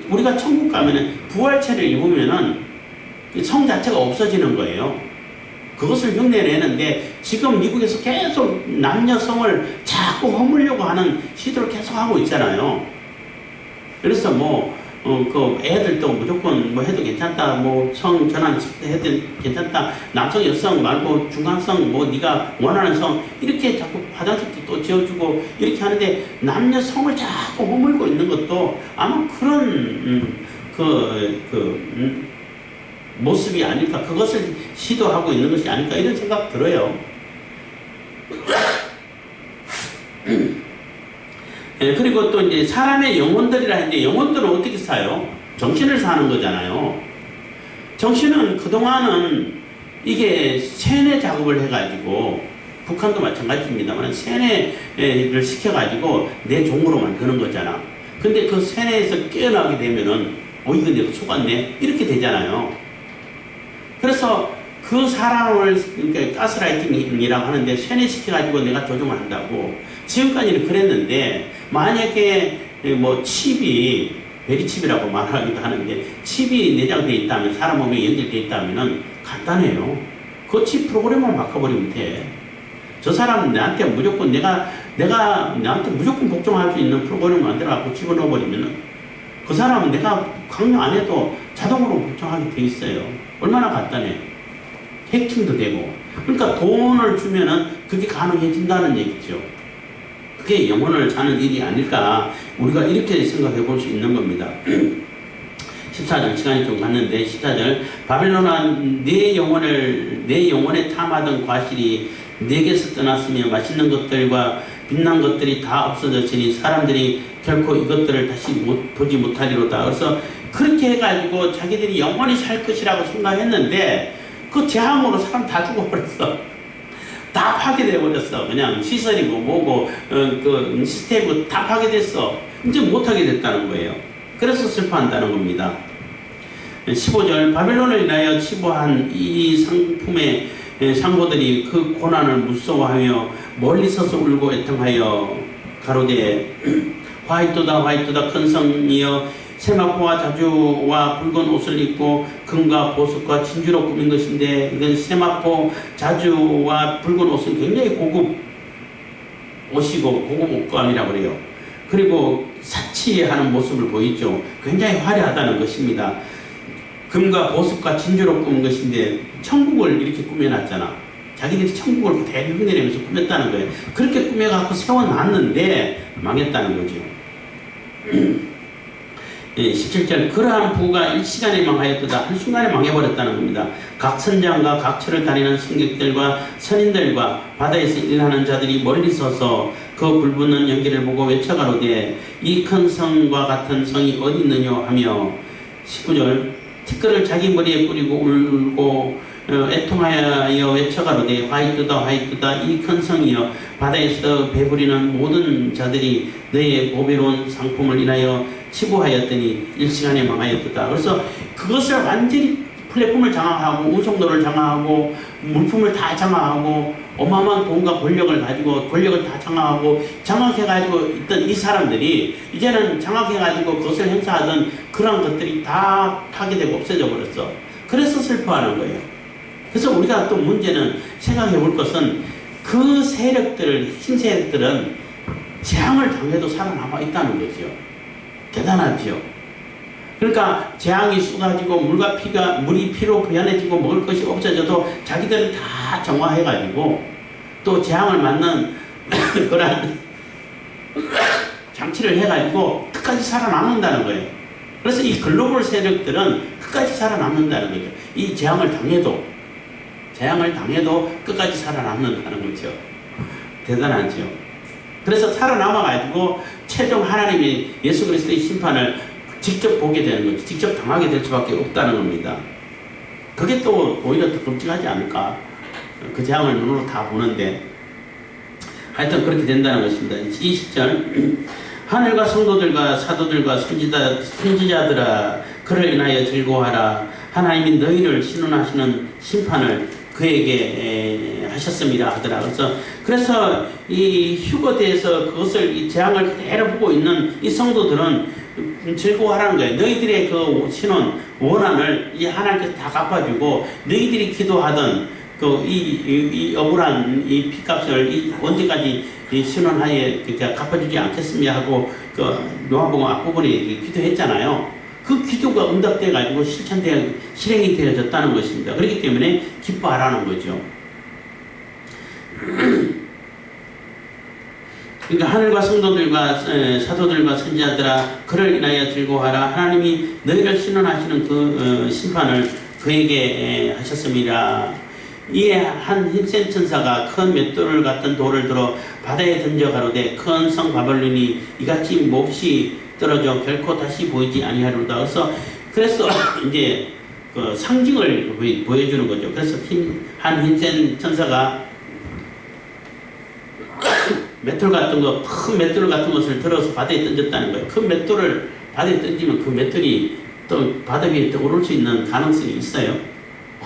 우리가 천국 가면은 부활체를 입으면은 성 자체가 없어지는 거예요. 그것을 흉내내는데 지금 미국에서 계속 남녀성을 자꾸 허물려고 하는 시도를 계속 하고 있잖아요. 그래서 그 애들도 무조건 해도 괜찮다, 성 전환 해도 괜찮다, 남성 여성 말고 중간성, 네가 원하는 성, 이렇게 자꾸 화장실도 또 지어주고 이렇게 하는데 남녀성을 자꾸 허물고 있는 것도 아마 그런 모습이 아닐까, 그것을 시도하고 있는 것이 아닐까, 이런 생각 들어요. 예, 그리고 또 이제 사람의 영혼들이라 했는데 영혼들은 어떻게 사요? 정신을 사는 거잖아요. 정신은 그동안은 이게 세뇌 작업을 해가지고, 북한도 마찬가지입니다만 세뇌를 시켜가지고 내 종으로 만드는 거잖아. 근데 그 세뇌에서 깨어나게 되면은 이거 내가 속았네 이렇게 되잖아요. 그래서 그 사람을 그러니까 가스라이팅이라고 하는데 세뇌시켜가지고 내가 조종을 한다고. 지금까지는 그랬는데 만약에 칩이 베리칩이라고 말하기도 하는데 칩이 내장되어 있다면, 사람 몸에 연결되어 있다면 간단해요. 그 칩 프로그램만 바꿔버리면 돼. 저 사람 나한테 무조건 내가 나한테 무조건 복종할 수 있는 프로그램을 만들어갖고 집어넣어버리면 그 사람은 내가 강요 안 해도 자동으로 복종하게 돼 있어요. 얼마나 간단해. 해킹도 되고. 그러니까 돈을 주면은 그게 가능해진다는 얘기죠. 그게 영혼을 사는 일이 아닐까, 우리가 이렇게 생각해 볼 수 있는 겁니다. 14절 시간이 좀 갔는데 14절 바빌론아 내 영혼에 탐하던 과실이 내게서 떠났으며 맛있는 것들과 빛난 것들이 다 없어졌으니 사람들이 결코 이것들을 다시 보지 못하리로다. 그래서 그렇게 해가지고 자기들이 영원히 살 것이라고 생각했는데 그 재앙으로 사람 다 죽어버렸어. 다 파괴되어버렸어. 그냥 시설이고 뭐고 그 시스템이고 다 파괴됐어. 이제 못하게 됐다는 거예요. 그래서 슬퍼한다는 겁니다. 15절 바벨론을 인하여 치부한 이 상품의 상고들이 그 고난을 무서워하며 멀리 서서 울고 애통하여 가로되 화이토다 화이토다 큰 성이여 세마포와 자주와 붉은 옷을 입고 금과 보석과 진주로 꾸민 것인데 이건 세마포 자주와 붉은 옷은 굉장히 고급 옷이고 고급 옷감이라고 그래요. 그리고 사치하는 모습을 보이죠. 굉장히 화려하다는 것입니다. 금과 보석과 진주로 꾸민 것인데 천국을 이렇게 꾸며놨잖아. 자기들이 천국을 그대로 흉내내면서 꾸몄다는 거예요. 그렇게 꾸며갖고 세워놨는데 망했다는 거죠. 17절 그러한 부가 일시간에 망하였도다. 한순간에 망해버렸다는 겁니다. 각 선장과 각 처를 다니는 승객들과 선인들과 바다에서 일하는 자들이 멀리 서서 그 불붙는 연기를 보고 외쳐가로되 이 큰 성과 같은 성이 어디 있느냐 하며 19절 티끌을 자기 머리에 뿌리고 울고 애통하여 외쳐가로되 화이트다 화이트다 이 큰 성이여 바다에서 배부리는 모든 자들이 너의 보배로운 상품을 인하여 치부하였더니 일시간에 망하였다. 그래서 그것을 완전히 플랫폼을 장악하고 운송로를 장악하고 물품을 다 장악하고 어마어마한 돈과 권력을 가지고 권력을 다 장악하고 장악해가지고 있던 이 사람들이 이제는 장악해가지고 그것을 행사하던 그런 것들이 다 파괴되고 없어져 버렸어. 그래서 슬퍼하는 거예요. 그래서 우리가 또 문제는 생각해 볼 것은 그 세력들, 흰 세력들은 재앙을 당해도 살아남아 있다는 거죠. 대단하죠. 그러니까 재앙이 쏟아지고 물이 피로 변해지고 먹을 것이 없어져도 자기들은 다 정화해가지고 또 재앙을 맞는 그런 장치를 해가지고 끝까지 살아남는다는 거예요. 그래서 이 글로벌 세력들은 끝까지 살아남는다는 거죠. 이 재앙을 당해도 끝까지 살아남는다는 거죠. 대단하죠. 그래서 살아남아가지고 최종 하나님이 예수 그리스도의 심판을 직접 보게 되는 거죠. 직접 당하게 될 수밖에 없다는 겁니다. 그게 또 오히려 더 끔찍하지 않을까. 그 재앙을 눈으로 다 보는데 하여튼 그렇게 된다는 것입니다. 20절 하늘과 성도들과 사도들과 선지자들아 그를 인하여 즐거워하라. 하나님이 너희를 신원하시는 심판을 그에게 하셨습니다 하더라. 그래서 이 휴거대에서 그것을 이 재앙을 그대로 보고 있는 이 성도들은 즐거워하라는 거예요. 너희들의 그 신원 원한을 이 하나님께서 다 갚아주고 너희들이 기도하던 그 이 억울한 이 피값을 언제까지 이 신원하에 갚아주지 않겠습니까 하고 그 요한복음 앞부분에 기도했잖아요. 그 기도가 응답돼 가지고 실행이 되어졌다는 것입니다. 그렇기 때문에 기뻐하라는 거죠. 그러니까 하늘과 성도들과 사도들과 선지자들아 그를 인하여 즐거워하라. 하나님이 너희를 신원하시는 그 심판을 그에게 하셨습니다. 이에 한 힘센 천사가 큰 맷돌을 같은 돌을 들어 바다에 던져 가로되 큰 성 바벨론이 이같이 몹시 떨어져 결코 다시 보이지 아니하리로다. 그래서 이제 그 상징을 보여주는 거죠. 그래서 한 힘센 천사가 맷돌 같은 거, 큰 맷돌 같은 것을 들어서 바다에 던졌다는 거예요. 큰 맷돌을 바다에 던지면 그 맷돌이 또 바다 위에 떠오를 수 있는 가능성이 있어요?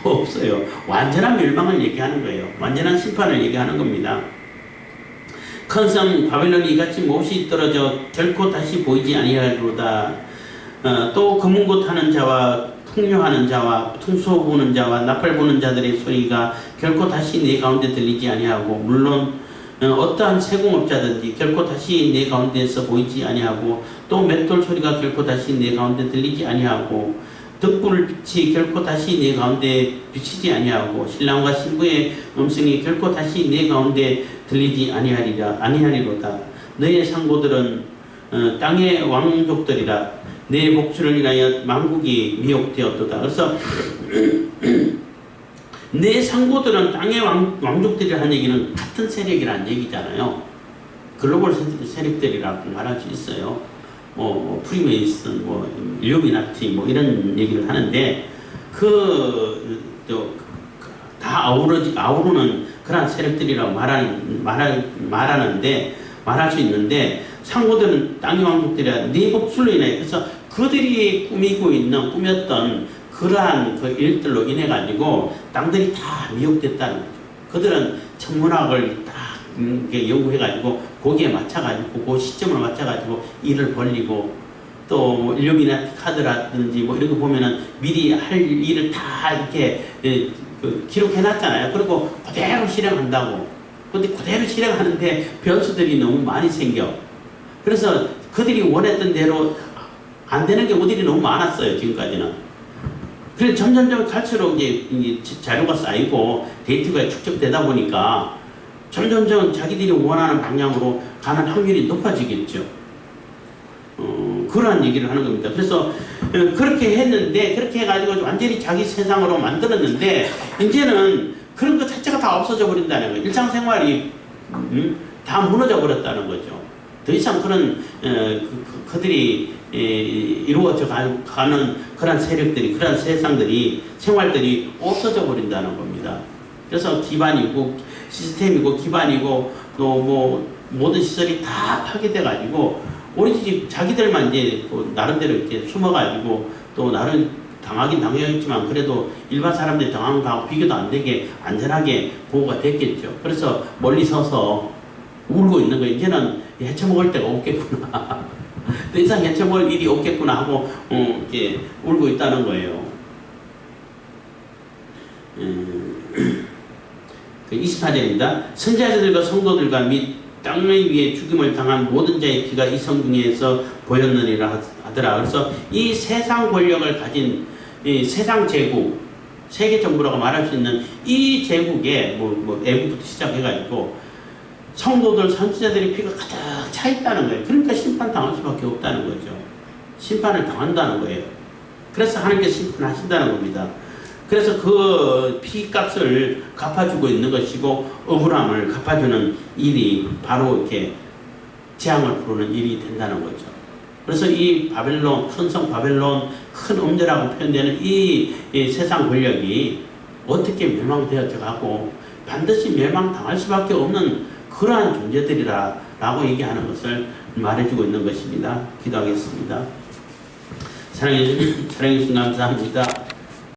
없어요. 완전한 멸망을 얘기하는 거예요. 완전한 심판을 얘기하는 겁니다. 큰 성 바벨론이 이같이 몹시 떨어져 결코 다시 보이지 아니하리로다. 또 금은곳 하는 자와 풍요하는 자와 퉁소 부는 자와 나팔 부는 자들의 소리가 결코 다시 내 가운데 들리지 아니하고 물론 어떠한 세공업자든지 결코 다시 내 가운데에서 보이지 아니하고 또 맷돌 소리가 결코 다시 내 가운데 들리지 아니하고 등불빛이 결코 다시 내 가운데 비치지 아니하고 신랑과 신부의 음성이 결코 다시 내 가운데 들리지 아니하리로다. 너의 상고들은 땅의 왕족들이라. 내 복수를 인하여 만국이 미혹되었도다. 그래서 내 상고들은 땅의 왕족들이라는 얘기는 같은 세력이라는 얘기잖아요. 글로벌 세력들이라고 말할 수 있어요. 프리메이슨, 일루미나티, 이런 얘기를 하는데, 다 아우르는 그런 세력들이라고 말할 수 있는데, 상고들은 땅의 왕족들이라 네 복술로 인해, 그래서 그들이 꾸몄던 그러한 그 일들로 인해 가지고 땅들이 다 미혹됐다는 거죠. 그들은 천문학을 다 연구해 가지고 거기에 맞춰 가지고 그 시점을 맞춰 가지고 일을 벌리고 또 일루미나티 카드라든지 뭐 이런 거 보면은 미리 할 일을 다 이렇게 기록해 놨잖아요. 그리고 그대로 실행한다고. 근데 그대로 실행하는데 변수들이 너무 많이 생겨. 그래서 그들이 원했던 대로 안 되는 경우들이 너무 많았어요, 지금까지는. 그래서 점점점 갈수록 이제 자료가 쌓이고 데이터가 축적되다 보니까 점점점 자기들이 원하는 방향으로 가는 확률이 높아지겠죠. 그러한 얘기를 하는 겁니다. 그래서 그렇게 했는데, 그렇게 해가지고 완전히 자기 세상으로 만들었는데, 이제는 그런 것 자체가 다 없어져 버린다는 거예요. 일상생활이 다 무너져 버렸다는 거죠. 더 이상 그런 그들이 이루어져 가는 그런 세력들이, 그런 세상들이, 생활들이 없어져 버린다는 겁니다. 그래서 기반이고 시스템이고 기반이고 또 뭐 모든 시설이 다 파괴돼 가지고 오로지 자기들만 이제 나름대로 이렇게 숨어가지고 또 나름 당하긴 당하겠지만 그래도 일반 사람들이 당한 거하고 비교도 안 되게 안전하게 보호가 됐겠죠. 그래서 멀리 서서 울고 있는 거예요. 이제는 헤쳐먹을 데가 없겠구나. 더 이상 헤쳐먹을 일이 없겠구나 하고 이렇게 울고 있다는 거예요. 24절입니다. 선지자들과 성도들과 및 땅의 위에 죽임을 당한 모든 자의 피가 이 성중에서 보였느니라 하더라. 그래서 이 세상 권력을 가진 이 세상 제국, 세계 정부라고 말할 수 있는 이 제국에 뭐 애국부터 시작해가지고 성도들, 선지자들의 피가 가득 차 있다는 거예요. 그러니까 심판 당할 수밖에 없다는 거죠. 심판을 당한다는 거예요. 그래서 하나님께서 심판하신다는 겁니다. 그래서 그 피값을 갚아주고 있는 것이고 억울함을 갚아주는 일이 바로 이렇게 재앙을 부르는 일이 된다는 거죠. 그래서 이 바벨론, 큰 성 바벨론, 큰 음녀라고 표현되는 이 세상 권력이 어떻게 멸망되어져 가고 반드시 멸망당할 수밖에 없는 그러한 존재들이라고 얘기하는 것을 말해주고 있는 것입니다. 기도하겠습니다. 사랑해 주님 감사합니다.